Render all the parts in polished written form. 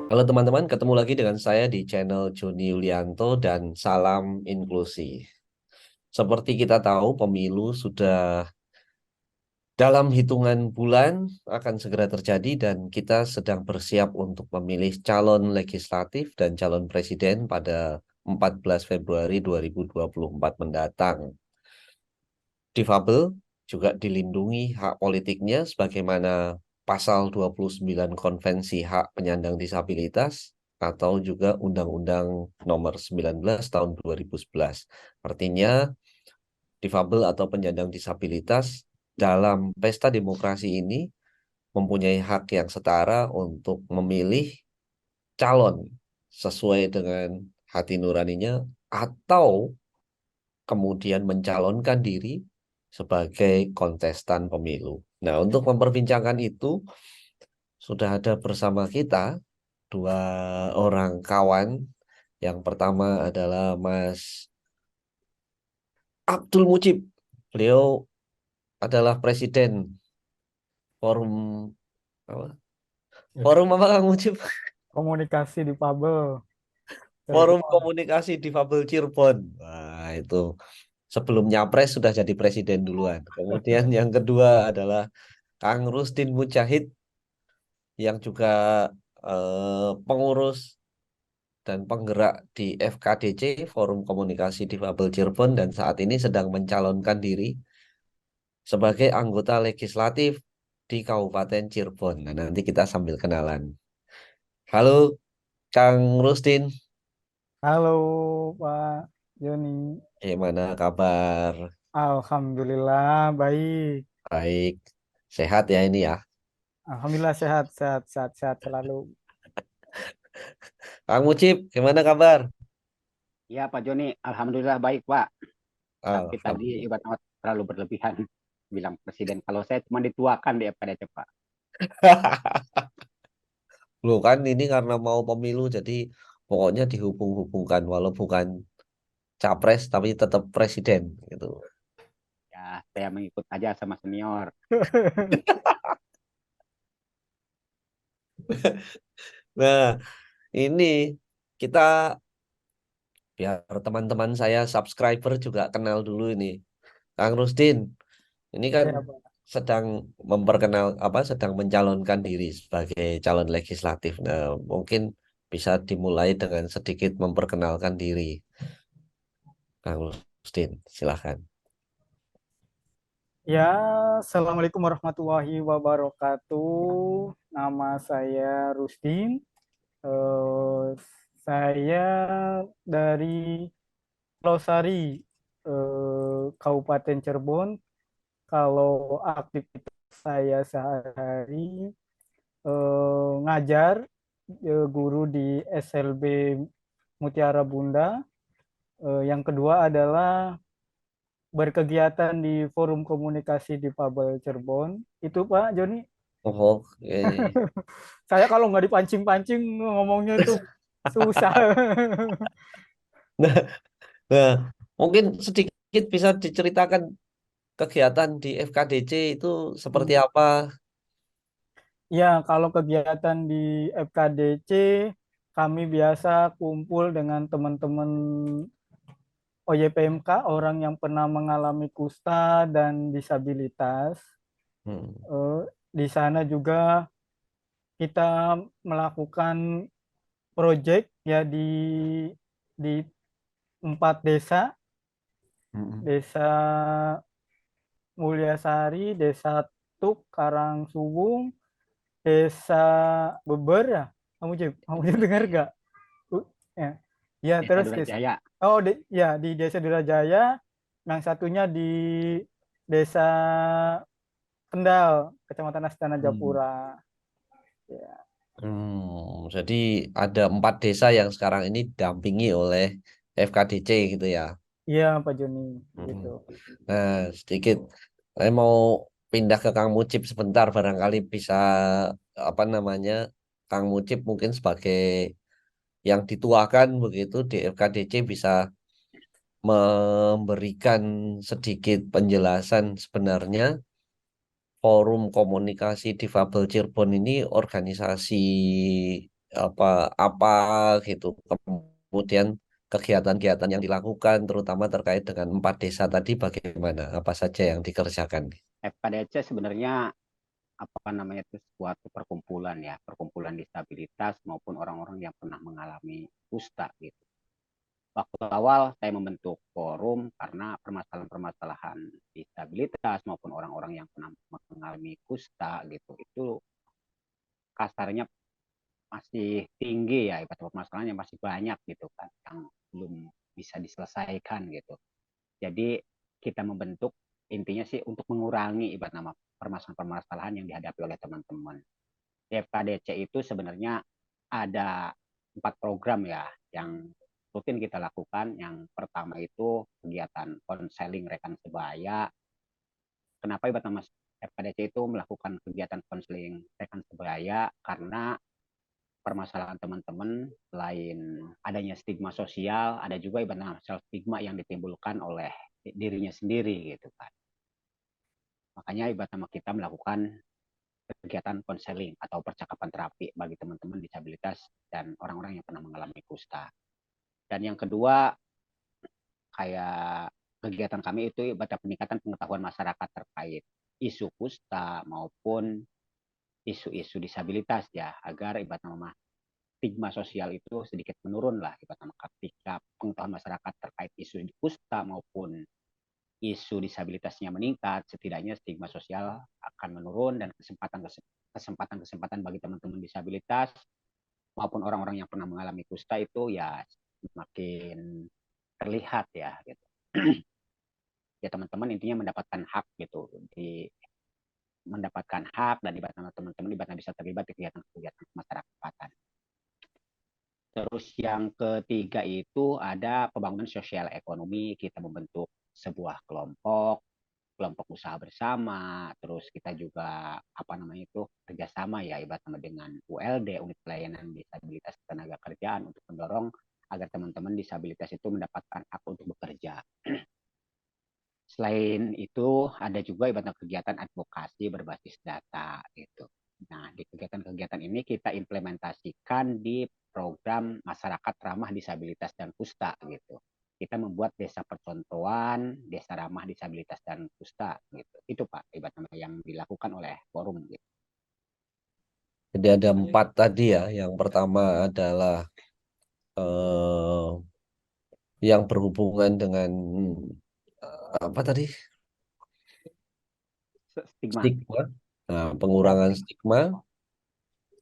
Halo teman-teman, ketemu lagi dengan saya di channel Joni Yulianto dan salam inklusi. Seperti kita tahu, pemilu sudah dalam hitungan bulan akan segera terjadi dan kita sedang bersiap untuk memilih calon legislatif dan calon presiden pada 14 Februari 2024 mendatang. Difabel juga dilindungi hak politiknya sebagaimana pasal 29 Konvensi Hak Penyandang Disabilitas atau juga Undang-Undang Nomor 19 Tahun 2011. Artinya, difabel atau penyandang disabilitas dalam pesta demokrasi ini mempunyai hak yang setara untuk memilih calon sesuai dengan hati nuraninya atau kemudian mencalonkan diri sebagai kontestan pemilu. Nah, untuk memperbincangkan itu, sudah ada bersama kita dua orang kawan. Yang pertama adalah Mas Abdul Mujib. Beliau adalah Presiden Forum apa? Ya, Forum apa Kang Mujib? komunikasi di Fabel Forum Cirebon. Komunikasi Difabel Cirebon. Wah, itu sebelum nyapres sudah jadi presiden duluan. Kemudian yang kedua adalah Kang Rustin Mujahid yang juga pengurus dan penggerak di FKDC, Forum Komunikasi Difabel Cirebon, dan saat ini sedang mencalonkan diri sebagai anggota legislatif di Kabupaten Cirebon. Nah, nanti kita sambil kenalan. Halo, Kang Rustin. Halo Pak Joni. Gimana kabar? Alhamdulillah baik. Baik, sehat ya ini ya. Alhamdulillah sehat, sehat, sehat, sehat selalu. Kang Mujib, gimana kabar? Ya Pak Joni, Alhamdulillah baik Pak. Tapi tadi Alhamdulillah. ibaratnya terlalu berlebihan bilang presiden. Kalau saya cuma dituakan di FKDC Pak. Loh kan ini karena mau pemilu jadi pokoknya dihubung-hubungkan walau bukan capres tapi tetap presiden gitu. Ya saya mengikut aja sama senior. Nah, ini kita biar teman-teman saya subscriber juga kenal dulu ini. Kang Rusdin, ini kan Ya, Pak. sedang sedang mencalonkan diri sebagai calon legislatif. Nah, mungkin bisa dimulai dengan sedikit memperkenalkan diri. Kang Rusdin, silahkan. Ya, Assalamualaikum warahmatullahi wabarakatuh. Nama saya Rustin. Eh, saya dari Losari, Kabupaten Cirebon. Kalau aktivitas saya sehari-hari ngajar, guru di SLB Mutiara Bunda. Yang kedua adalah berkegiatan di Forum Komunikasi di Difabel Cirebon. Itu Pak Joni. Oh, oke. Saya kalau nggak dipancing-pancing ngomongnya itu susah. Nah, nah, mungkin sedikit bisa diceritakan kegiatan di FKDC itu seperti apa? Ya, kalau kegiatan di FKDC, kami biasa kumpul dengan teman-teman OYPMK, orang yang pernah mengalami kusta dan disabilitas. Hmm. Eh, di sana juga kita melakukan proyek ya di 4 desa, Hmm. Desa Mulyasari, Desa Tuk, Karangsuwung, Desa Beber ya. Kamu dengar gak? Ya. Ya, Desa terus Durajaya. ya di Desa Durajaya, yang satunya di Desa Kendal, Kecamatan Astana Hmm. Japura. Ya, Jadi ada 4 desa yang sekarang ini didampingi oleh FKDC gitu ya. iya Pak Joni, Hmm. gitu. Nah, sedikit saya mau pindah ke Kang Mujib sebentar barangkali bisa apa namanya Kang Mujib mungkin sebagai yang dituakan begitu di FKDC bisa memberikan sedikit penjelasan sebenarnya Forum Komunikasi Difabel Cirebon ini organisasi apa apa gitu. Kemudian kegiatan-kegiatan yang dilakukan terutama terkait dengan 4 desa tadi bagaimana? Apa saja yang dikerjakan? FKDC sebenarnya apa namanya itu suatu perkumpulan ya, perkumpulan disabilitas maupun orang-orang yang pernah mengalami kusta gitu. Waktu awal saya membentuk forum karena permasalahan-permasalahan disabilitas maupun orang-orang yang pernah mengalami kusta gitu itu kasarnya masih tinggi ya, ibarat permasalahannya masih banyak gitu kan yang belum bisa diselesaikan gitu. Jadi kita membentuk intinya sih untuk mengurangi ibarat nama permasalahan-permasalahan yang dihadapi oleh teman-teman. FKDC itu sebenarnya ada 4 program ya yang rutin kita lakukan. Yang pertama itu kegiatan konseling rekan sebaya. Kenapa ibarat nama FKDC itu melakukan kegiatan konseling rekan sebaya? Karena permasalahan teman-teman selain adanya stigma sosial, ada juga ibarat stigma yang ditimbulkan oleh dirinya sendiri gitu kan. Makanya ibarat nama kita melakukan kegiatan konseling atau percakapan terapi bagi teman-teman disabilitas dan orang-orang yang pernah mengalami kusta. Dan yang kedua, kayak kegiatan kami itu ibarat peningkatan pengetahuan masyarakat terkait isu kusta maupun isu-isu disabilitas ya, agar ibarat nama stigma sosial itu sedikit menurun lah ibarat nama ketika pengetahuan masyarakat terkait isu kusta maupun isu disabilitasnya meningkat, setidaknya stigma sosial akan menurun dan kesempatan bagi teman-teman disabilitas maupun orang-orang yang pernah mengalami kusta itu ya semakin terlihat ya gitu. Ya teman-teman intinya mendapatkan hak gitu, mendapatkan hak dan teman-teman bisa terlibat di kegiatan-kegiatan masyarakatan. Terus yang ketiga itu ada pembangunan sosial ekonomi. Kita membentuk sebuah kelompok usaha bersama, terus kita juga apa namanya itu kerjasama ya ibarat sama dengan ULD, unit pelayanan disabilitas tenaga kerjaan, untuk mendorong agar teman-teman disabilitas itu mendapatkan hak untuk bekerja. Selain itu ada juga ibarat kegiatan advokasi berbasis data gitu. Nah, di kegiatan-kegiatan ini kita implementasikan di program masyarakat ramah disabilitas dan kusta gitu. Kita membuat desa percontohan, desa ramah disabilitas dan kusta gitu. Itu Pak, ibaratnya yang dilakukan oleh forum gitu. Jadi ada 4 tadi ya. Yang pertama adalah eh, yang berhubungan dengan apa tadi? Stigma, Stigma. Nah, ya, pengurangan stigma.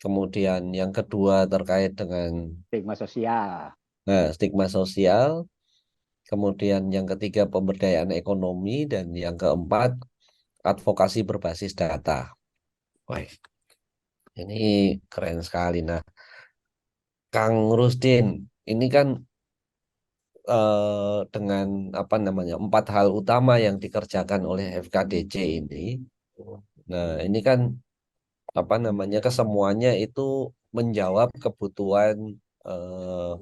Kemudian yang kedua terkait dengan stigma sosial. stigma sosial. Kemudian yang ketiga pemberdayaan ekonomi dan yang keempat advokasi berbasis data. Wah, ini keren sekali. Nah, Kang Rusdin, ini kan dengan apa namanya 4 hal utama yang dikerjakan oleh FKDC ini. Nah, ini kan apa namanya kesemuanya itu menjawab kebutuhan eh,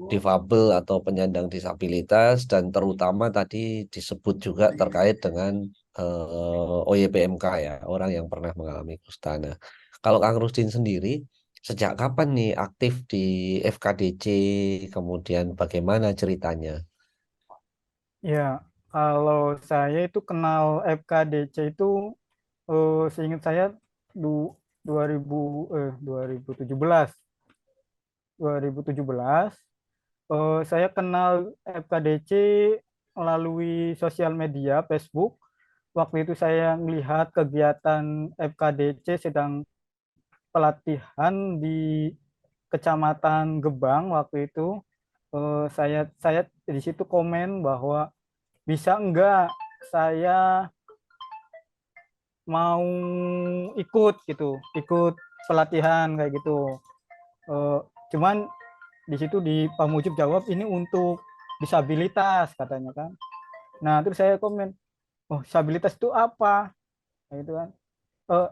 difabel atau penyandang disabilitas dan terutama tadi disebut juga terkait dengan OYPMK ya, orang yang pernah mengalami kusta. Nah, kalau Kang Rusdin sendiri sejak kapan nih aktif di FKDC, kemudian bagaimana ceritanya? Ya, kalau saya itu kenal FKDC itu seingat saya du, 2000 2017 2017 saya kenal FKDC melalui sosial media Facebook. Waktu itu saya melihat kegiatan FKDC sedang pelatihan di Kecamatan Gebang waktu itu. Saya di situ komen bahwa bisa enggak saya mau ikut gitu, ikut pelatihan kayak gitu. Eh, Cuman di situ di Pamujib jawab ini untuk disabilitas katanya kan. Nah terus saya komen, oh disabilitas itu apa? Kayak gitu kan.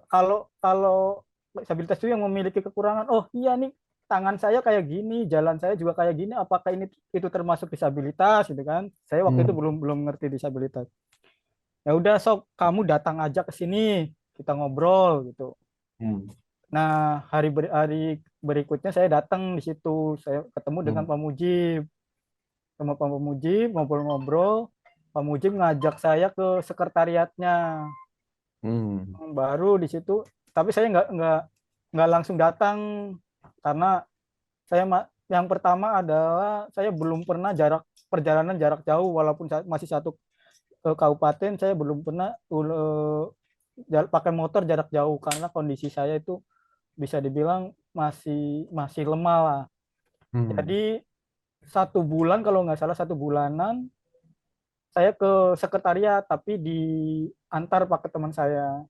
Kalau kalau disabilitas itu yang memiliki kekurangan, oh iya nih tangan saya kayak gini, jalan saya juga kayak gini, apakah ini itu termasuk disabilitas gitu kan? Saya waktu itu Hmm. belum belum ngerti disabilitas. Ya udah sok kamu datang aja ke sini, kita ngobrol gitu. Hmm. Nah, hari berikutnya saya datang di situ, saya ketemu dengan Hmm. Pak Mujib, sama Pak Mujib ngobrol-ngobrol. Pak Mujib ngajak saya ke sekretariatnya. Hmm. Baru di situ, tapi saya nggak langsung datang karena yang pertama adalah saya belum pernah perjalanan jarak jauh, walaupun masih satu kabupaten, saya belum pernah pakai motor jarak jauh karena kondisi saya itu bisa dibilang masih masih lemah lah. Hmm. Jadi 1 bulan, kalau nggak salah 1 bulanan, saya ke sekretariat tapi diantar pakai teman saya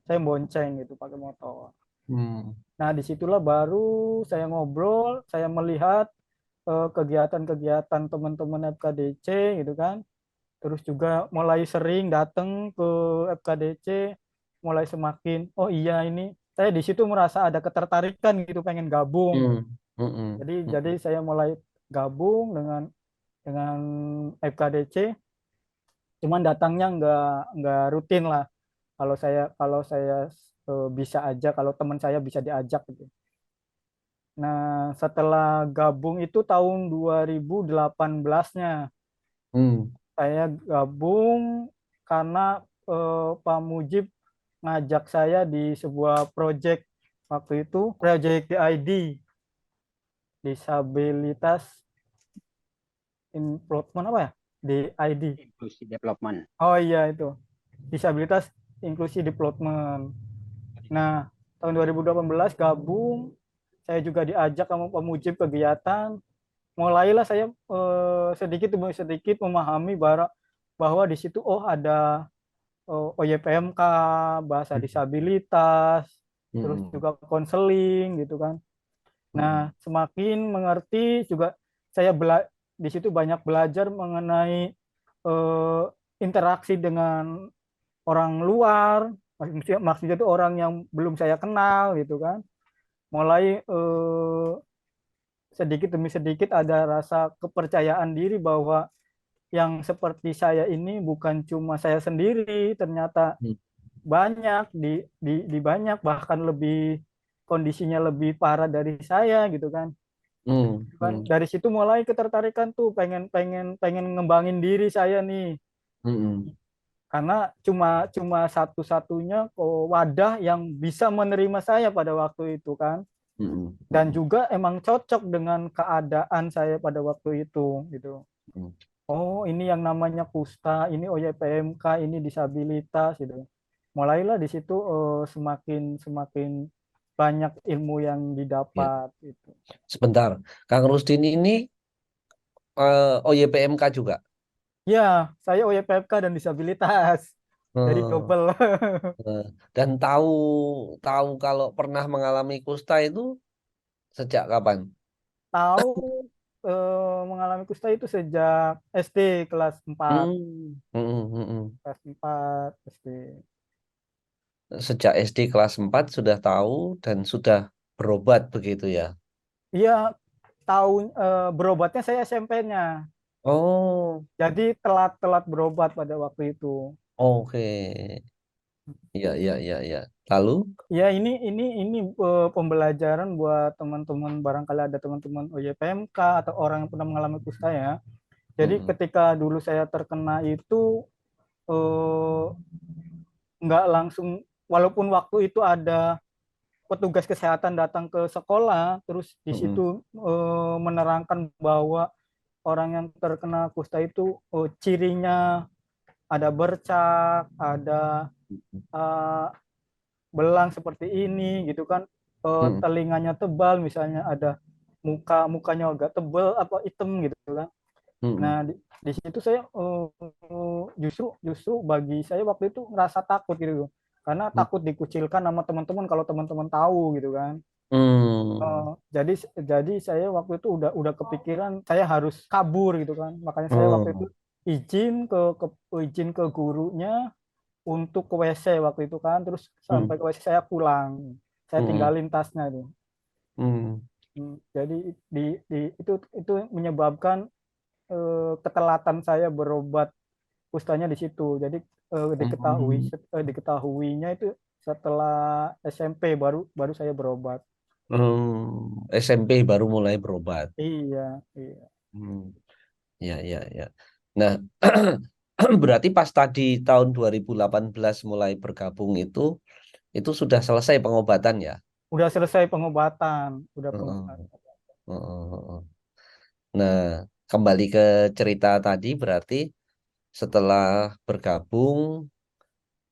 bonceng gitu pakai motor. Hmm. Nah, disitulah baru saya ngobrol, saya melihat kegiatan-kegiatan teman-teman FKDC gitu kan. Terus juga mulai sering datang ke FKDC, mulai semakin, oh iya, ini saya di situ merasa ada ketertarikan gitu, pengen gabung. Hmm. Hmm. Jadi Hmm. saya mulai gabung dengan FKDC, cuman datangnya nggak rutin lah. Kalau saya bisa aja, kalau teman saya bisa diajak gitu. Nah, setelah gabung itu tahun 2018-nya, Hmm. saya gabung karena Pak Mujib ngajak saya di sebuah proyek, waktu itu proyek DID, disabilitas improvement apa ya? DID. Inklusi development. Oh iya, itu. Disabilitas inklusi development. Nah, tahun 2018 gabung, saya juga diajak sama Pak Mujib kegiatan. Mulailah saya sedikit demi sedikit memahami bahwa di situ ada OYPMK, bahasa disabilitas, terus Hmm. juga konseling gitu kan. Hmm. Nah, semakin mengerti juga, di situ banyak belajar mengenai eh, interaksi dengan orang luar, maksudnya itu orang yang belum saya kenal gitu kan. Mulai sedikit demi sedikit ada rasa kepercayaan diri bahwa yang seperti saya ini bukan cuma saya sendiri, ternyata Hmm. banyak di banyak, bahkan lebih kondisinya lebih parah dari saya gitu kan. Hmm. Kan Hmm. dari situ mulai ketertarikan tuh, pengen pengen pengen ngembangin diri saya nih, Hmm. karena cuma cuma satu-satunya wadah yang bisa menerima saya pada waktu itu kan, Hmm. dan Hmm. juga emang cocok dengan keadaan saya pada waktu itu gitu. Hmm. Oh, ini yang namanya kusta, ini OYPMK, ini disabilitas gitu. Mulailah di situ semakin semakin banyak ilmu yang Ya, didapat gitu. sebentar. Kang Rusdin ini OYPMK juga. Ya, saya OYPMK dan disabilitas. Jadi Hmm. double. Eh, Dan tahu tahu kalau pernah mengalami kusta itu sejak kapan? Tahu mengalami kusta itu sejak SD kelas 4. Hmm. Hmm. Hmm. Hmm. Kelas 4 SD. Sejak SD kelas 4 sudah tahu dan sudah berobat begitu ya. Iya, tahu berobatnya saya SMP-nya. Oh, Jadi telat-telat berobat pada waktu itu. oke. Iya, iya, iya, iya. Lalu? Ya, ini pembelajaran buat teman-teman, barangkali ada teman-teman OYPMK atau orang yang pernah mengalami kusta ya. Jadi Hmm. ketika dulu saya terkena itu eh, nggak langsung, walaupun waktu itu ada petugas kesehatan datang ke sekolah, terus di Hmm. situ menerangkan bahwa orang yang terkena kusta itu cirinya ada bercak, ada eh, belang seperti ini gitu kan. Hmm. Telinganya tebal misalnya, ada mukanya agak tebal apa hitam gitu kan. Hmm. Nah, di situ saya justru justru bagi saya waktu itu ngerasa takut gitu, karena Hmm. takut dikucilkan sama teman-teman kalau teman-teman tahu gitu kan. Hmm. Jadi saya waktu itu udah kepikiran saya harus kabur gitu kan. Makanya saya waktu itu Hmm. izin ke gurunya untuk ke WC waktu itu kan. Terus sampai Hmm. ke WC saya pulang. Saya Hmm. tinggalin tasnya itu. Hmm. Jadi itu menyebabkan ketelatan saya berobat kustanya di situ. Jadi Hmm. diketahuinya itu setelah SMP baru baru saya berobat. SMP baru mulai berobat. Iya, iya. Hmm, ya, ya, ya. Nah, berarti pas tadi tahun 2018 mulai bergabung itu sudah selesai pengobatan ya? Udah selesai pengobatan, udah Heeh, pengobatan. heeh, heeh. Nah, kembali ke cerita tadi berarti setelah bergabung,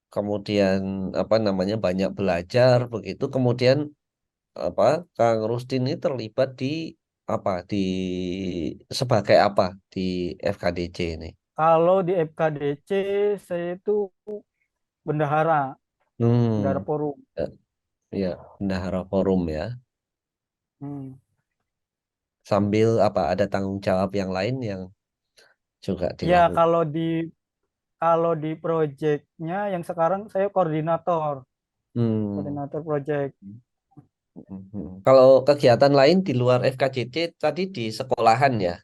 kemudian apa namanya banyak belajar begitu, kemudian apa Kang Rustin ini terlibat di apa sebagai apa di FKDC ini? Kalau di FKDC saya itu bendahara, bendahara Hmm, forum. ya, ya, bendahara forum ya. Hmm. Sambil apa ada tanggung jawab yang lain yang juga Ya dilakukan. kalau di proyeknya yang sekarang saya koordinator, Hmm. koordinator proyek. Kalau kegiatan lain di luar FKJC tadi di sekolahan ya?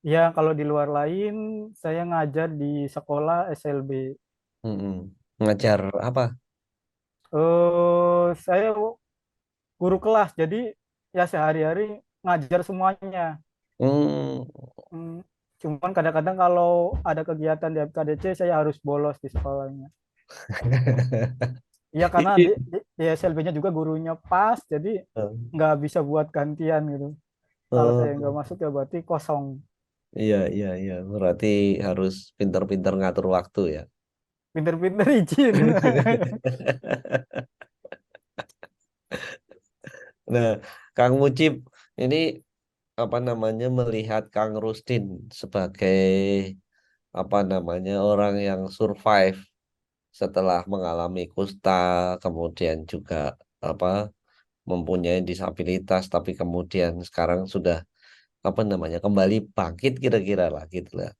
Ya kalau di luar lain saya ngajar di sekolah SLB. Hmm. Ngajar apa? Saya guru kelas, jadi ya sehari-hari ngajar semuanya. Hmm. Hmm, Cuman kadang-kadang kalau ada kegiatan di FKDC saya harus bolos di sekolahnya. Iya karena di SLB-nya juga gurunya pas, jadi nggak bisa buat gantian gitu. Kalau saya nggak Oh, masuk ya berarti kosong. iya, iya, iya. Berarti harus pinter-pinter ngatur waktu ya. Pinter-pinter izin. Nah, Kang Mujib, ini apa namanya melihat Kang Rustin sebagai apa namanya orang yang survive setelah mengalami kusta, kemudian juga apa mempunyai disabilitas, tapi kemudian sekarang sudah apa namanya kembali bangkit kira-kira lah gitu lah,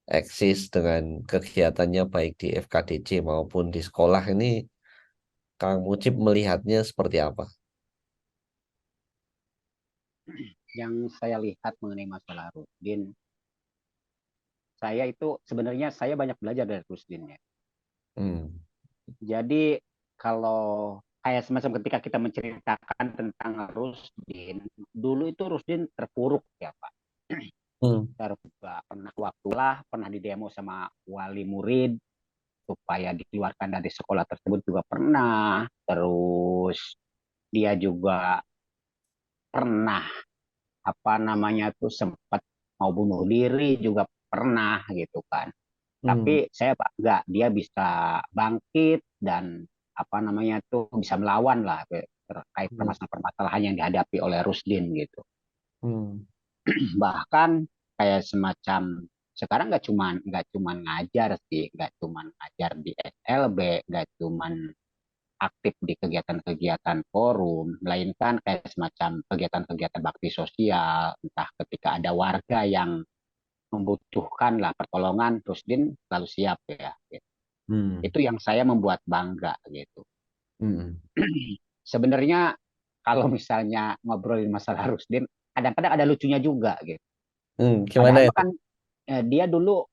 eksis dengan kegiatannya baik di FKDC maupun di sekolah ini, Kang Mujib melihatnya seperti apa? Yang saya lihat mengenai masalah Rusdin, saya itu sebenarnya saya banyak belajar dari Rusdin ya. Hmm. Jadi kalau kayak semacam ketika kita menceritakan tentang Rusdin, dulu itu Rusdin terpuruk ya Pak. Hmm. Pernah waktu lah, pernah didemo sama wali murid supaya dikeluarkan dari sekolah tersebut juga pernah. Terus dia juga pernah apa namanya tuh sempat mau bunuh diri juga pernah gitu kan. Hmm. Tapi saya bangga dia bisa bangkit dan apa namanya tuh bisa melawan lah terkait Hmm. permasalahan-permasalahan yang dihadapi oleh Rusdin gitu. Hmm. Bahkan kayak semacam sekarang nggak cuman ngajar sih, nggak cuman ngajar di SLB, nggak cuman aktif di kegiatan-kegiatan forum, melainkan kayak semacam kegiatan-kegiatan bakti sosial, entah ketika ada warga yang membutuhkan lah pertolongan, Rusdin selalu siap ya. Gitu. Hmm. Itu yang saya membuat bangga gitu. Hmm. Sebenarnya kalau misalnya ngobrolin masalah Rusdin, kadang-kadang ada lucunya juga gitu. Gimana Padahal itu? kan dia dulu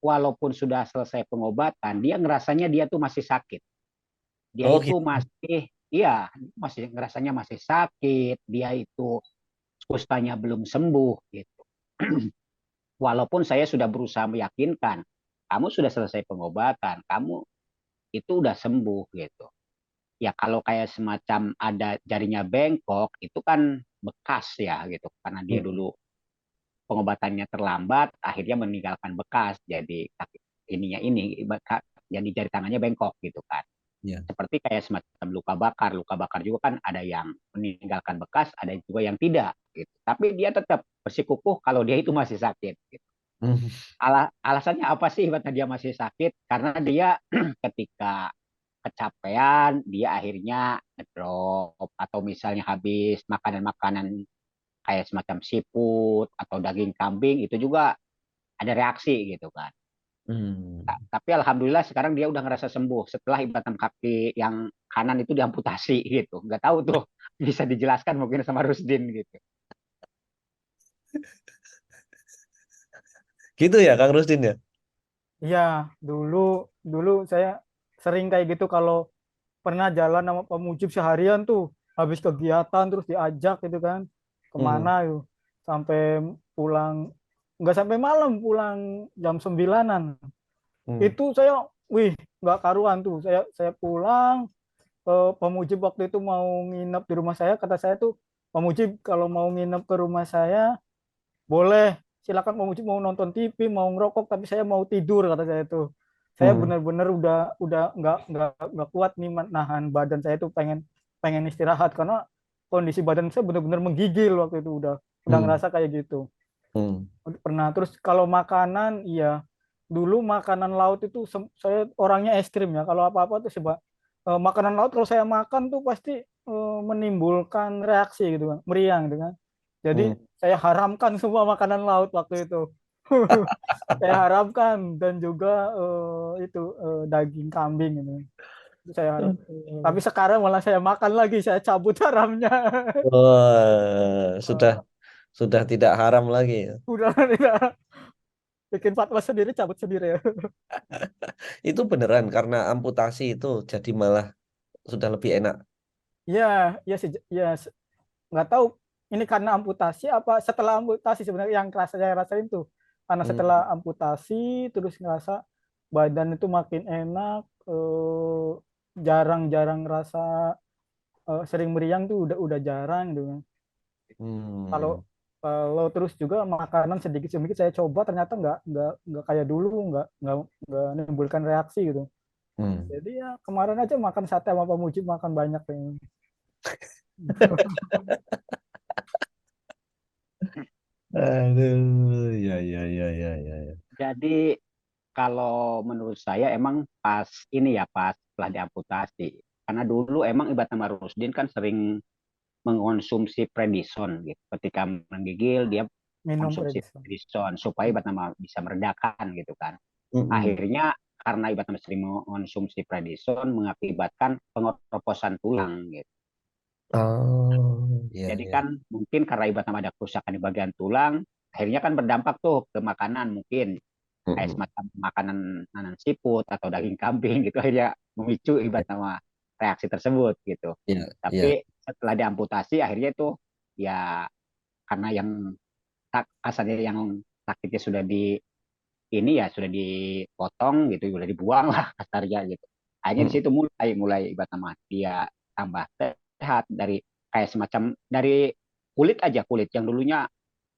walaupun sudah selesai pengobatan, dia ngerasanya dia tuh masih sakit. Dia Oh itu gitu. masih, iya, masih ngerasanya masih sakit. Dia itu kustanya belum sembuh gitu. Walaupun saya sudah berusaha meyakinkan, kamu sudah selesai pengobatan, kamu itu udah sembuh gitu. Ya kalau kayak semacam ada jarinya bengkok, itu kan bekas ya gitu. Karena dia Hmm. dulu pengobatannya terlambat, akhirnya meninggalkan bekas. Jadi ininya ini, jadi jari tangannya bengkok gitu kan. Ya. Seperti kayak semacam luka bakar. Luka bakar juga kan ada yang meninggalkan bekas, ada juga yang tidak. Gitu. Tapi dia tetap bersikukuh kalau dia itu masih sakit. Gitu. Hmm. Alasannya apa sih karena dia masih sakit? Karena dia ketika kecapean, dia akhirnya ngedrop atau misalnya habis makanan-makanan kayak semacam seafood atau daging kambing itu juga ada reaksi gitu kan. Hmm. Tapi alhamdulillah sekarang dia udah ngerasa sembuh setelah ibatan kaki yang kanan itu diamputasi gitu. Nggak tahu tuh bisa dijelaskan mungkin sama Rusdin gitu. Gitu ya Kang Rustin ya? Iya, dulu dulu saya sering kayak gitu kalau pernah jalan sama Pak Mujib seharian tuh, habis kegiatan terus diajak gitu kan, Hmm. kemana yuk, sampai pulang, nggak sampai malam, pulang jam 9-an. Hmm. Itu saya, wih, nggak karuan tuh, saya pulang, Pak Mujib waktu itu mau nginep di rumah saya, kata saya tuh, Pak Mujib kalau mau nginep ke rumah saya, boleh, silakan Pak Mujib, mau nonton TV, mau ngerokok, tapi saya mau tidur, kata saya tuh. Saya Hmm. benar-benar udah nggak kuat nih nahan badan saya tuh, pengen pengen istirahat karena kondisi badan saya benar-benar menggigil waktu itu, udah Hmm. ngerasa kayak gitu. Hmm. Pernah. Terus kalau makanan, iya, dulu makanan laut itu saya orangnya es krim ya. Kalau apa-apa tuh coba, makanan laut kalau saya makan tuh pasti menimbulkan reaksi gitu kan, meriang gitu kan. Jadi Hmm. saya haramkan semua makanan laut waktu itu. Saya haramkan, dan juga itu daging kambing ini. Itu saya haram. Tapi sekarang malah saya makan lagi, saya cabut haramnya. Wah, sudah Eh, sudah tidak haram lagi ya. Udah tidak, bikin fatwa sendiri, cabut sendiri ya. Itu beneran karena amputasi itu jadi malah sudah lebih enak. Iya, ya, ya, nggak tahu ini karena amputasi apa setelah amputasi, sebenarnya yang saya rasain tuh karena setelah Hmm. amputasi terus ngerasa badan itu makin enak, jarang-jarang rasa sering meriang tuh, udah jarang gitu kan. Kalau Hmm. kalau terus juga makanan sedikit sedikit saya coba, ternyata nggak kayak dulu, nggak menimbulkan reaksi gitu. Hmm. Jadi ya kemarin aja makan sate sama Pak Mujib, makan banyak kayaknya. Aduh, ya ya ya ya ya. Ya. Jadi kalau menurut saya emang pas ini ya, pas setelah diamputasi. Karena dulu emang Ibat nama Rusdin kan sering mengonsumsi prednison gitu. Ketika menggigil dia Minum konsumsi prednison. prednison supaya Ibat nama bisa meredakan gitu kan. Mm-mm. Akhirnya karena Ibat nama sering mengonsumsi prednison mengakibatkan pengeroposan tulang gitu. Oh, ya Jadi ya. kan mungkin karena Ibat nama ada kerusakan di bagian tulang, akhirnya kan berdampak tuh ke makanan, mungkin kayak Mm-mm. semacam makanan nanan siput atau daging kambing gitu, akhirnya memicu Ya ibarat nama reaksi tersebut gitu. ya. Ya. Tapi setelah diamputasi akhirnya itu ya karena yang kasarnya yang sakitnya sudah di ini ya sudah dipotong gitu, sudah dibuang lah kasarnya gitu. Akhirnya di Mm. situ mulai ibarat nama dia tambah sehat dari kayak semacam dari kulit aja, kulit yang dulunya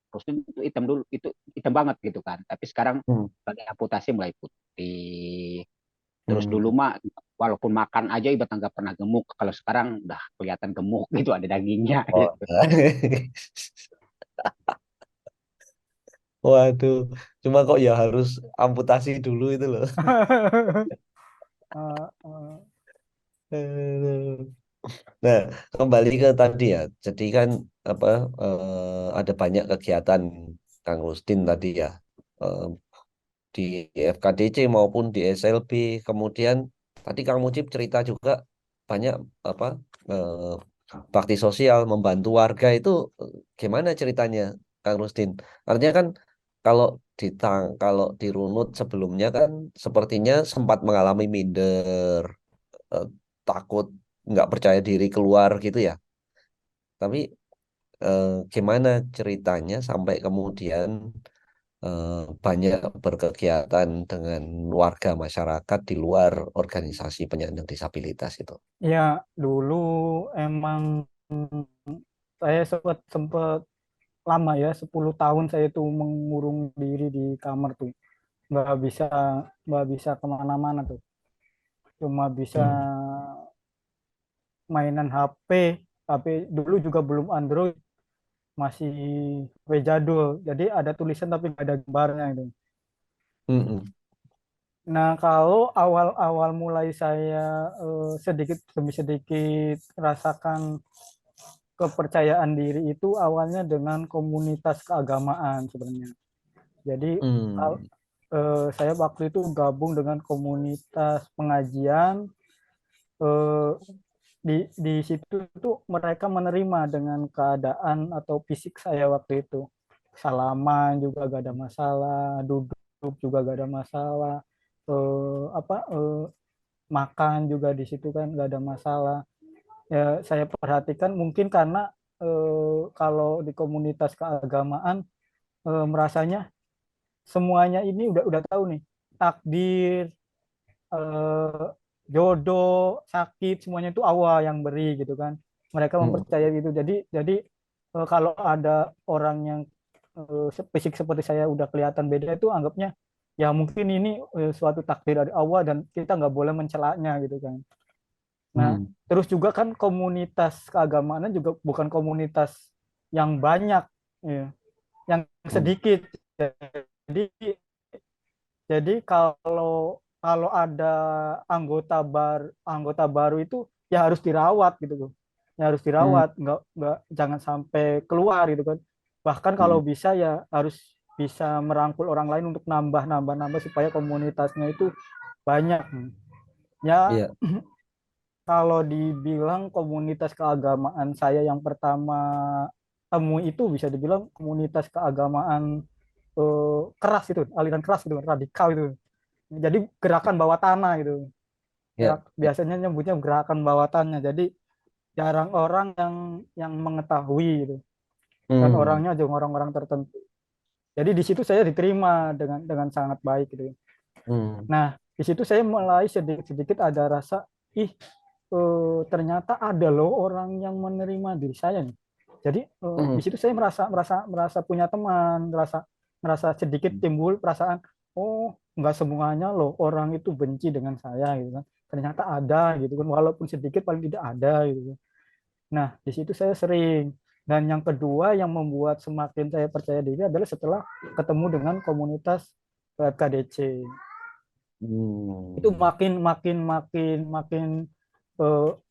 terus itu hitam dulu, itu hitam banget gitu kan, tapi sekarang Mm. sebagai amputasi mulai putih. Terus dulu Mm. mah walaupun makan aja ibarat nggak pernah gemuk, kalau sekarang udah kelihatan gemuk gitu, ada dagingnya Oh. gitu. Waduh, cuma kok ya harus amputasi dulu itu loh. Eh, eh, Aduh. Nah, kembali ke tadi ya. Jadi kan apa ada banyak kegiatan Kang Rustin tadi ya. Eh, di FKDC maupun di SLB. Kemudian tadi Kang Mujib cerita juga banyak apa eh, bakti sosial membantu warga itu gimana ceritanya Kang Rustin? Artinya kan kalau kalau dirunut sebelumnya kan sepertinya sempat mengalami minder, eh, takut, nggak percaya diri keluar gitu ya. Tapi gimana ceritanya sampai kemudian banyak berkegiatan dengan warga masyarakat di luar organisasi penyandang disabilitas itu. ya dulu emang saya sempat sempat lama ya, 10 tahun saya tuh mengurung diri di kamar tuh, nggak bisa nggak bisa kemana-mana tuh, cuma bisa Hmm. mainan HP. HP dulu juga belum Android, masih HP jadul, jadi ada tulisan tapi nggak ada gambarnya itu. Mm-mm. Nah, kalau awal-awal mulai saya sedikit demi sedikit rasakan kepercayaan diri itu awalnya dengan komunitas keagamaan sebenarnya. Jadi Hmm. saya waktu itu gabung dengan komunitas pengajian, eh, di situ tuh mereka menerima dengan keadaan atau fisik saya waktu itu. Salaman juga gak ada masalah, duduk juga gak ada masalah. Apa makan juga di situ kan nggak ada masalah. Ya saya perhatikan mungkin karena kalau di komunitas keagamaan merasanya semuanya ini udah tahu nih takdir, eh, jodoh, sakit semuanya itu Allah yang beri gitu kan. Mereka Hmm. mempercayai itu. Jadi kalau ada orang yang fisik seperti saya udah kelihatan beda itu anggapnya ya mungkin ini suatu takdir dari Allah dan kita nggak boleh mencelaknya gitu kan. Nah, Hmm. terus juga kan komunitas keagamaan juga bukan komunitas yang banyak, ya, yang Hmm. sedikit. Jadi kalau kalau ada anggota baru itu ya harus dirawat gitu loh. Ya harus Hmm. dirawat, nggak jangan sampai keluar gitu kan. Bahkan Hmm. kalau bisa ya harus bisa merangkul orang lain untuk nambah supaya komunitasnya itu banyak. Ya Iya. kalau dibilang komunitas keagamaan saya yang pertama temui itu bisa dibilang komunitas keagamaan keras itu, aliran keras itu, radikal itu. Jadi gerakan bawah tanah gitu. Iya. Iya. Biasanya nyebutnya gerakan bawah tanah. Jadi jarang orang yang mengetahui gitu. Dan Hmm. orangnya juga orang-orang tertentu. Jadi di situ saya diterima dengan sangat baik gitu. Hmm. Nah, di situ saya mulai sedikit-sedikit ada rasa, ih, ternyata ada loh orang yang menerima diri saya nih. Jadi Hmm. di situ saya merasa punya teman, merasa merasa sedikit timbul perasaan, oh nggak semuanya loh orang itu benci dengan saya gitu kan. Ternyata ada gitu kan, walaupun sedikit paling tidak ada gitu kan. Nah di situ saya sering. Dan yang kedua yang membuat semakin saya percaya diri adalah setelah ketemu dengan komunitas KDC. Itu Hmm. makin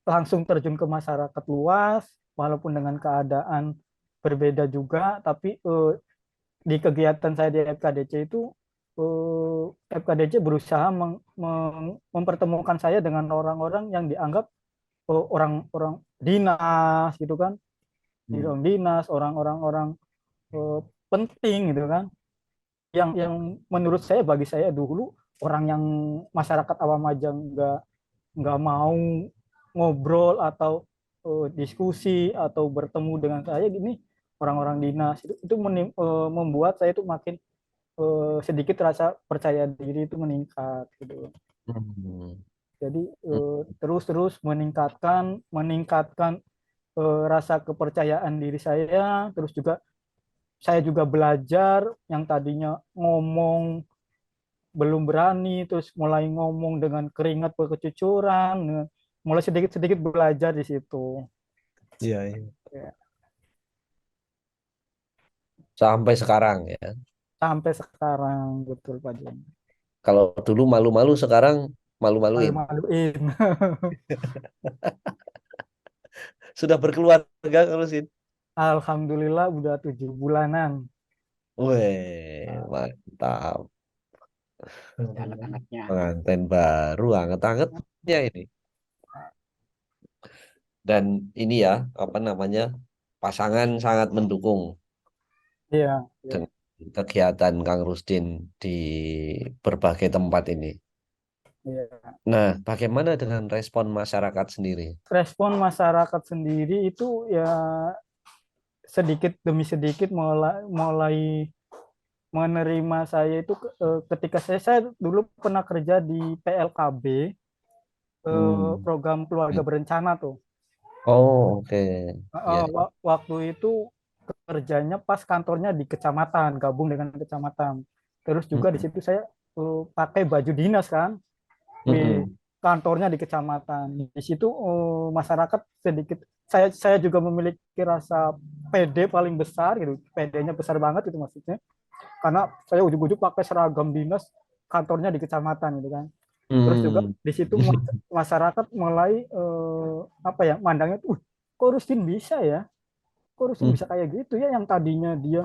langsung terjun ke masyarakat luas walaupun dengan keadaan berbeda juga tapi di kegiatan saya di FKDC itu FKDC berusaha mempertemukan saya dengan orang-orang yang dianggap orang-orang dinas gitu kan, Hmm. orang dinas, orang-orang eh, penting gitu kan, yang menurut saya bagi saya dulu orang yang masyarakat awam aja nggak mau ngobrol atau diskusi atau bertemu dengan saya gini orang-orang dinas itu membuat saya itu makin sedikit rasa percaya diri itu meningkat gitu. Hmm. Jadi Hmm. terus-terus meningkatkan rasa kepercayaan diri saya, terus juga saya juga belajar yang tadinya ngomong belum berani, terus mulai ngomong dengan keringat berkecucuran, mulai sedikit-sedikit belajar di situ. Iya, iya. Ya, Sampai sekarang ya. sampai sekarang betul Pak Jen. Kalau dulu malu-malu, sekarang malu-maluin. Malu-maluin. Sudah berkeluarga kalau sih. Alhamdulillah udah 7 bulanan. Weh, mantap. Ya, anak-anaknya. Pengantin baru, anget-angetnya ini. Dan ini ya, apa namanya, pasangan sangat mendukung Iya, iya. dengan kegiatan Kang Rusdin di berbagai tempat ini. Iya. Nah, bagaimana dengan respon masyarakat sendiri? Respon masyarakat sendiri itu ya sedikit demi sedikit mulai menerima saya itu ketika saya dulu pernah kerja di PLKB, Hmm. program keluarga berencana tuh. Oh, oke. Iya. Waktu itu kerjanya pas kantornya di kecamatan, gabung dengan kecamatan. Terus juga di Mm-mm. situ saya pakai baju dinas kan, di Mm-mm. kantornya di kecamatan. Di situ masyarakat sedikit saya juga memiliki rasa PD paling besar gitu. PD-nya besar banget itu maksudnya. Karena saya ujung-ujung pakai seragam dinas kantornya di kecamatan gitu kan. Terus juga Hmm. di situ masyarakat mulai apa ya mandangnya tuh, kok Rustin bisa ya? Kok Rustin bisa kayak gitu ya yang tadinya dia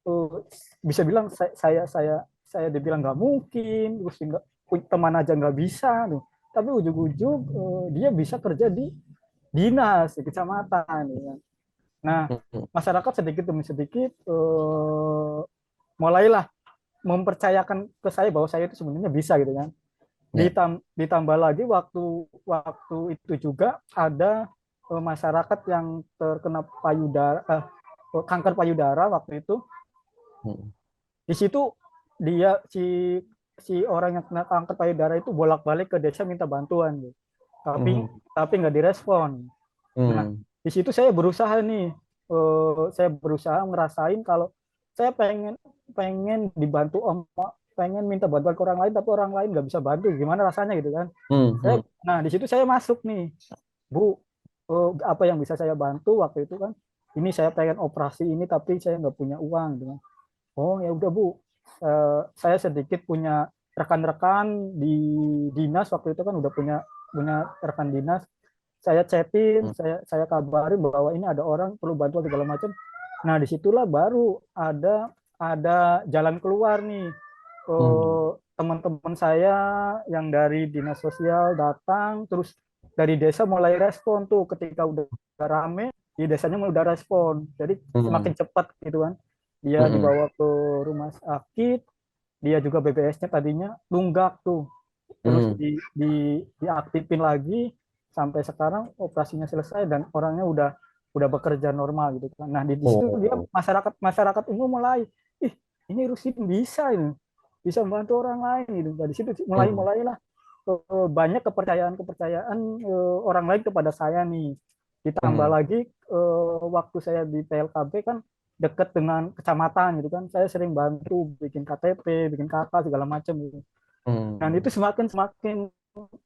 eh, bisa bilang saya dibilang nggak mungkin, Rustin nggak teman aja nggak bisa tuh. Tapi ujung-ujung dia bisa kerja di dinas di kecamatan gitu kan. Nah, Mm-mm. masyarakat sedikit demi sedikit mulailah mempercayakan ke saya bahwa saya itu sebenarnya bisa gitu kan. Ya. Ditambah lagi waktu waktu itu juga ada masyarakat yang terkena kanker payudara waktu itu. Mm, Di situ dia si si orang yang kena kanker payudara itu bolak-balik ke desa minta bantuan gitu. Tapi mm, tapi nggak direspon. Nah, mm, di situ saya berusaha nih, saya berusaha ngerasain kalau saya pengen pengen dibantu pengen minta bantuan ke orang lain tapi orang lain nggak bisa bantu, gimana rasanya gitu kan. mm, mm, Nah di situ saya masuk nih, Bu, apa yang bisa saya bantu waktu itu kan, ini saya pengen operasi ini tapi saya nggak punya uang gitu kan. Oh ya udah Bu, saya sedikit punya rekan-rekan di dinas waktu itu kan, udah punya punya rekan dinas, saya chatin, mm, saya kabarin bahwa ini ada orang perlu bantuan segala macam. Nah disitulah baru ada jalan keluar nih. mm, Teman-teman saya yang dari dinas sosial datang, terus dari desa mulai respon tuh ketika udah rame, di desanya mulai udah respon. Jadi semakin mm, cepat gitu kan. Dia mm, dibawa ke rumah sakit, dia juga BPS-nya tadinya nunggak tuh, terus mm. diaktifin lagi sampai sekarang operasinya selesai dan orangnya udah bekerja normal gitu kan. Nah di situ dia Oh. masyarakat masyarakat umum mulai, ih ini Rusin bisa ini, bisa membantu orang lain gitu. Dari situ Mm, mulailah banyak kepercayaan orang lain kepada saya nih. Ditambah mm, lagi waktu saya di PLKB kan dekat dengan kecamatan gitu kan, saya sering bantu bikin KTP, bikin KK segala macam gitu. Dan mm. itu semakin semakin,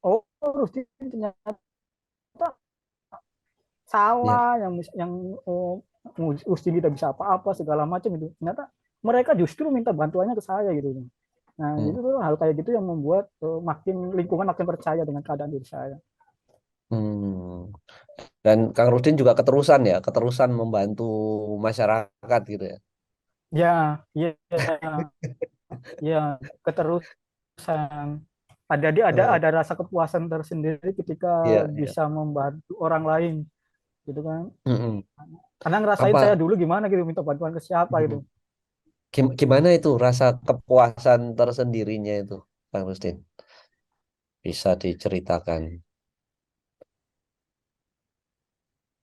oh Rusdi ternyata Ya. salah, yang oh, Rusdi tidak bisa apa-apa segala macam itu. Ternyata mereka justru minta bantuannya ke saya gitu. Nah, Mm, itu tuh hal kayak gitu yang membuat makin lingkungan makin percaya dengan keadaan diri saya. mm. Dan Kang Rudin juga keterusan ya, keterusan membantu masyarakat gitu ya. Ya, ya, ya, keterusan. Eh, Ada rasa kepuasan tersendiri ketika iya, iya. bisa membantu orang lain, gitu kan. Mm-mm. Karena ngerasain saya Apa dulu gimana gitu minta bantuan ke siapa gitu. mm, gimana itu rasa kepuasan tersendirinya itu, Kang Rustin? Bisa diceritakan.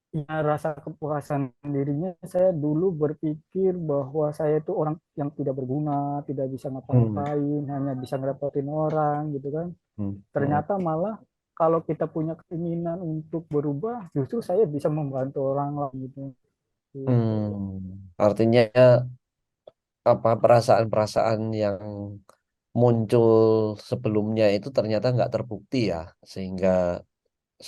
Ya, rasa kepuasan dirinya, saya dulu berpikir bahwa saya itu orang yang tidak berguna, tidak bisa Hmm, ngapa-ngapain, hanya bisa ngerepotin orang gitu kan. hmm, hmm, Ternyata malah kalau kita punya keinginan untuk berubah, justru saya bisa membantu orang lain gitu. Gitu. Artinya apa perasaan-perasaan yang muncul sebelumnya itu ternyata nggak terbukti ya, sehingga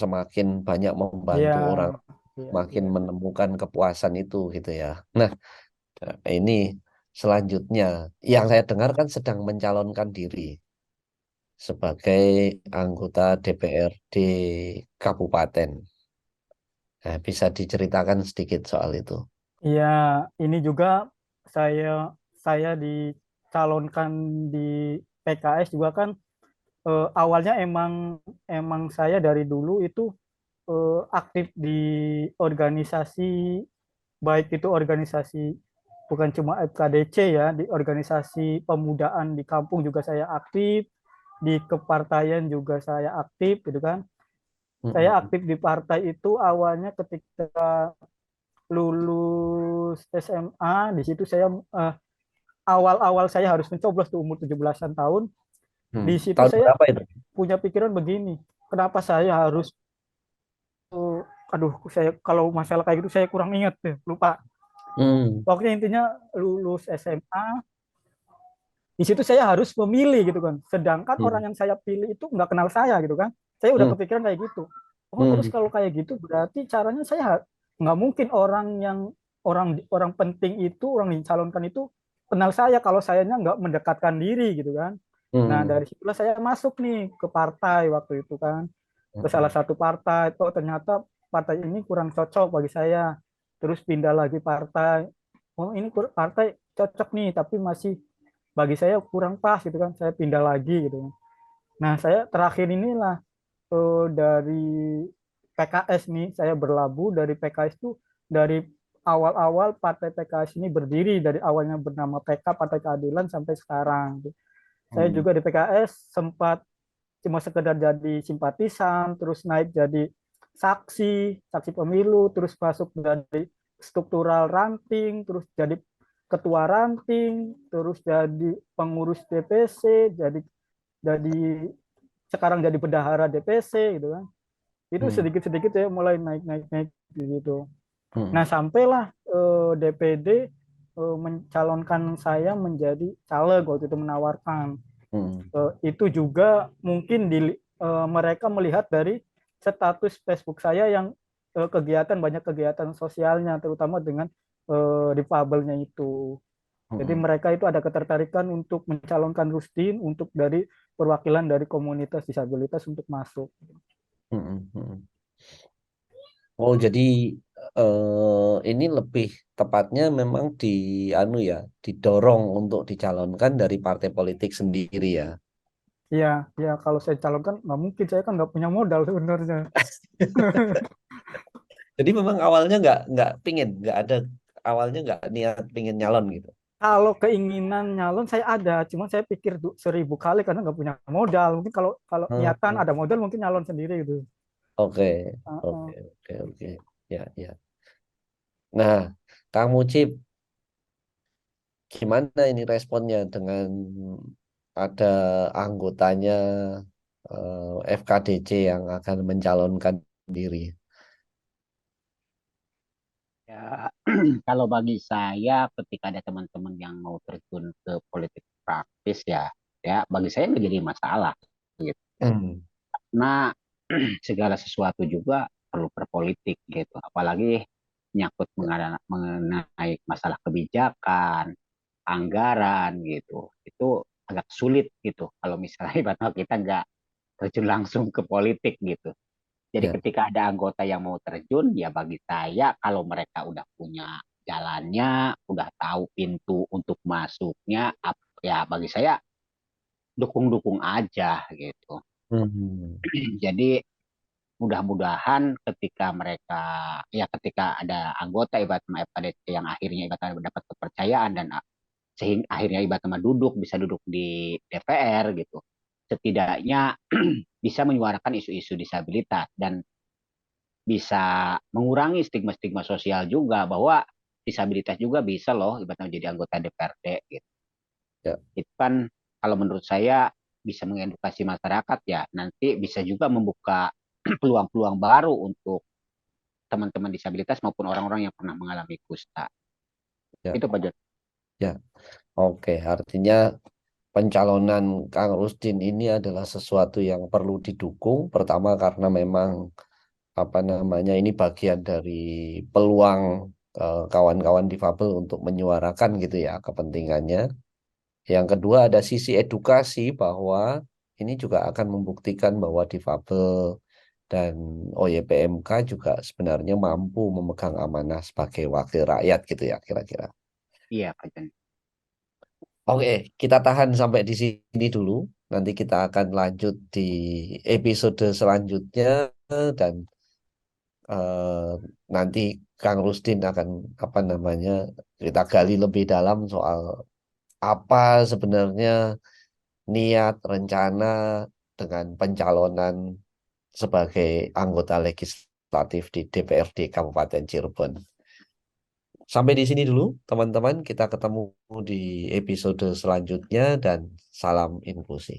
semakin banyak Iya, membantu orang, iya, makin iya. menemukan kepuasan itu gitu ya. Nah, ini selanjutnya yang saya dengar kan sedang mencalonkan diri sebagai anggota DPRD Kabupaten. Nah, bisa diceritakan sedikit soal itu. Iya, ini juga saya saya dicalonkan di PKS juga kan, awalnya emang emang saya dari dulu itu aktif di organisasi, baik itu organisasi bukan cuma FKDC ya, di organisasi pemudaan di kampung juga saya aktif, di kepartaian juga saya aktif gitu kan. Saya Mm-mm. aktif di partai itu awalnya ketika lulus SMA, di situ saya awal-awal saya harus mencoblos tuh umur 17-an tahun. Di situ Tahun saya berapa itu? punya pikiran begini, kenapa saya harus aduh, saya kalau masalah kayak gitu saya kurang ingat deh, lupa. Hmm. Pokoknya intinya lulus SMA, di situ saya harus memilih gitu kan. Sedangkan Hmm. orang yang saya pilih itu nggak kenal saya gitu kan. Saya udah Hmm. kepikiran kayak gitu. Oh terus Hmm. kalau kayak gitu berarti caranya saya nggak mungkin orang yang orang orang penting itu, orang dicalonkan itu kenal saya kalau sayanya nggak mendekatkan diri gitu kan. Nah Hmm. dari situlah saya masuk nih ke partai waktu itu kan, ke salah Hmm. satu partai. Oh ternyata partai ini kurang cocok bagi saya. Terus pindah lagi partai. Oh ini partai cocok nih tapi masih bagi saya kurang pas gitu kan, saya pindah lagi gitu. Nah saya terakhir inilah dari PKS nih, saya berlabuh dari PKS itu dari awal-awal partai PKS ini berdiri, dari awalnya bernama PK Partai Keadilan sampai sekarang. Saya Hmm. juga di PKS sempat cuma sekedar jadi simpatisan, terus naik jadi saksi pemilu, terus masuk dari struktural ranting, terus jadi ketua ranting, terus jadi pengurus DPC, jadi sekarang jadi bendahara DPC gitu kan. Itu Hmm. sedikit-sedikit ya mulai naik-naik gitu. Hmm. Nah, sampailah DPD mencalonkan saya menjadi caleg waktu itu menawarkan. Hmm. Itu juga mungkin mereka melihat dari status Facebook saya yang banyak kegiatan sosialnya, terutama dengan difabelnya itu. Jadi Hmm. mereka itu ada ketertarikan untuk mencalonkan Rustin untuk dari perwakilan dari komunitas disabilitas untuk masuk. Hmm. Hmm. Oh, jadi ini lebih tepatnya memang anu ya, didorong untuk dicalonkan dari partai politik sendiri ya. Iya, ya kalau saya calonkan nggak mungkin, saya kan nggak punya modal sebenarnya. Jadi memang awalnya nggak pingin, nggak ada awalnya nggak niat pingin nyalon gitu. Kalau keinginan nyalon saya ada, cuma saya pikir 1000 kali karena nggak punya modal. Mungkin kalau kalau niatan Hmm. ada modal mungkin nyalon sendiri gitu. Oke, oke, Uh-uh. oke, oke. Ya, ya. Nah, kamu Cip, gimana ini responnya dengan ada anggotanya FKDC yang akan mencalonkan diri? Ya, kalau bagi saya ketika ada teman-teman yang mau terjun ke politik praktis ya bagi saya nggak jadi masalah gitu. Hmm. Nah, segala sesuatu juga perlu berpolitik gitu. Apalagi menyangkut mengenai masalah kebijakan, anggaran gitu. Itu agak sulit gitu kalau misalnya ibaratnya kita nggak terjun langsung ke politik gitu. Jadi Ya. ketika ada anggota yang mau terjun, ya bagi saya kalau mereka udah punya jalannya, udah tahu pintu untuk masuknya, ya bagi saya dukung-dukung aja gitu. Hmm. Jadi mudah-mudahan ketika ada anggota ibaratnya FKDC yang akhirnya ibaratnya mendapat kepercayaan dan sehingga akhirnya ibaratnya bisa duduk di DPR gitu. Setidaknya bisa menyuarakan isu-isu disabilitas dan bisa mengurangi stigma-stigma sosial juga bahwa disabilitas juga bisa loh ibaratnya menjadi anggota DPRD gitu. Ya. Itu kan kalau menurut saya bisa mengedukasi masyarakat ya nanti bisa juga membuka peluang-peluang baru untuk teman-teman disabilitas maupun orang-orang yang pernah mengalami kusta. Ya. Itu Pak Jon. Ya. Oke, artinya pencalonan Kang Rusdin ini adalah sesuatu yang perlu didukung. Pertama karena memang apa namanya ini bagian dari peluang kawan-kawan difabel untuk menyuarakan gitu ya kepentingannya. Yang kedua ada sisi edukasi bahwa ini juga akan membuktikan bahwa difabel dan OYPMK juga sebenarnya mampu memegang amanah sebagai wakil rakyat gitu ya kira-kira. Iya Pak Jon. Oke, kita tahan sampai di sini dulu. Nanti kita akan lanjut di episode selanjutnya dan eh, nanti Kang Rusdin akan apa namanya kita gali lebih dalam soal apa sebenarnya niat rencana dengan pencalonan sebagai anggota legislatif di DPRD Kabupaten Cirebon. Sampai di sini dulu, teman-teman. Kita ketemu di episode selanjutnya dan salam inklusi.